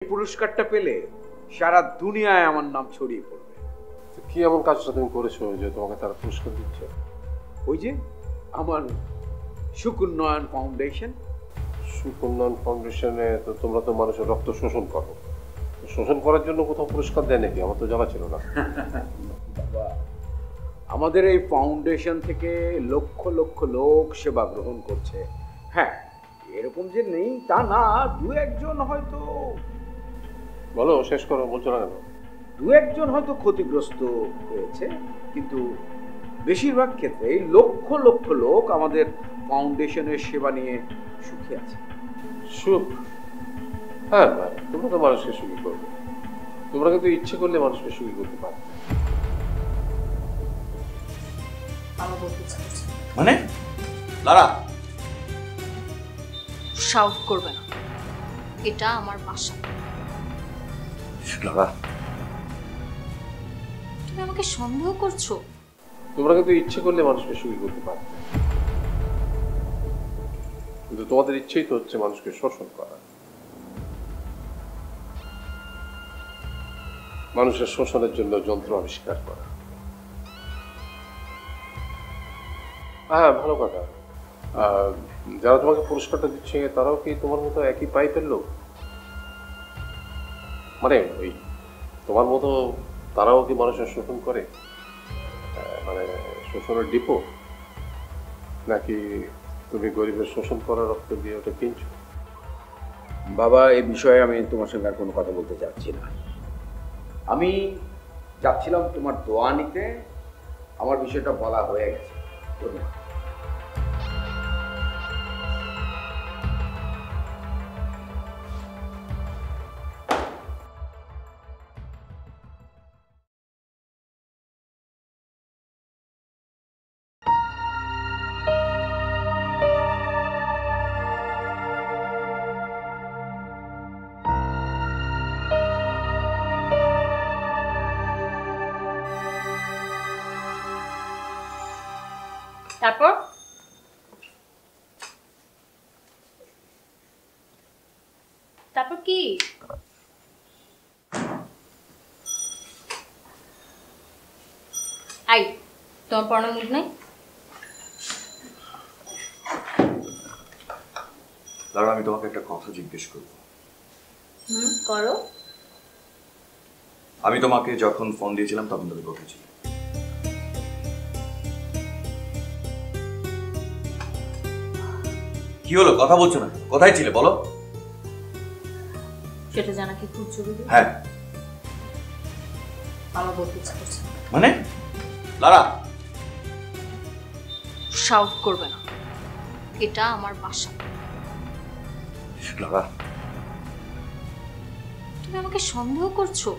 পুরস্কারটা পেলে সারা দুনিয়ায় আমার নাম ছড়িয়ে পড়বে। কি এমন কাজটা তুমি করেছো যে তোমাকে তারা পুরস্কার দিচ্ছে? ওই যে আমার সুকন্যয়ন ফাউন্ডেশন। সুকন্যয়ন ফাউন্ডেশনে তো তোমরা তো মানুষের রক্ত শোষণ করো, শোষণ করার জন্য কোথাও পুরস্কার দেয় নাকি? আমার তো জানা ছিল না। বাবা, আমাদের এই ফাউন্ডেশন থেকে লক্ষ লক্ষ লোক সেবা গ্রহণ করছে। হ্যাঁ, এরকম যে নেই তা না, দু একজন হয়তো। বলো, শেষ করো, বলছো না কেন? দু একজন হয়তো ক্ষতিগ্রস্ত হয়েছে, কিন্তু বেশিরভাগ ক্ষেত্রেই লক্ষ লক্ষ লোক আমাদের ফাউন্ডেশনের সেবা নিয়ে সুখী আছে। সুখ? হ্যাঁ, তোমরা তো মানুষকে সুখী করবে। তোমরা কিন্তু ইচ্ছে করলে মানুষকে সুখী করতে পারো। মানে লারা, শাউট করবে না, এটা আমার বাসা। লারা, তুমি আমাকে সন্দেহ করছো? তোমরা কিন্তু ইচ্ছে করলে মানুষকে সুখী করতে পারো, কিন্তু তোমাদের ইচ্ছেই তো হচ্ছে মানুষকে শোষণ করা, মানুষের শোষণের জন্য যন্ত্র আবিষ্কার করা। হ্যাঁ, ভালো কথা। যারা তোমাকে পুরস্কারটা দিচ্ছে তারাও কি তোমার মতো একই পাইপের লোক? মানে ওই তোমার মতো তারাও কি মানুষের শোষণ করে? মানে শোষণের ডিপো, নাকি তুমি গরিবের শোষণ করার রক্ত দিয়ে ওটা কিনছো? বাবা, এই বিষয়ে আমি তোমার সঙ্গে আর কোনো কথা বলতে চাচ্ছি না। আমি যাচ্ছিলাম তোমার দোয়া নিতে, আমার বিষয়টা বলা হয়ে গেছে। ধন্যবাদ। তারপর তারপর কি? আই, তোমার পড়ানোর মুড নাই? লারা, আমি তোমাকে একটা কথা জিজ্ঞেস করবো। করো। আমি তোমাকে যখন ফোন দিয়েছিলাম তখন তুমি কোথায় ছিলে? কি হলো, কথা বলছো না? কোথায় ছিলে বলো? সেটা জানা কি খুব জরুরি? হ্যাঁ। আমার বলতে ইচ্ছা করছে। মানে লারা, শাউট করবে না, এটা আমার বাসা। লারা, তুমি আমাকে সন্দেহ করছো?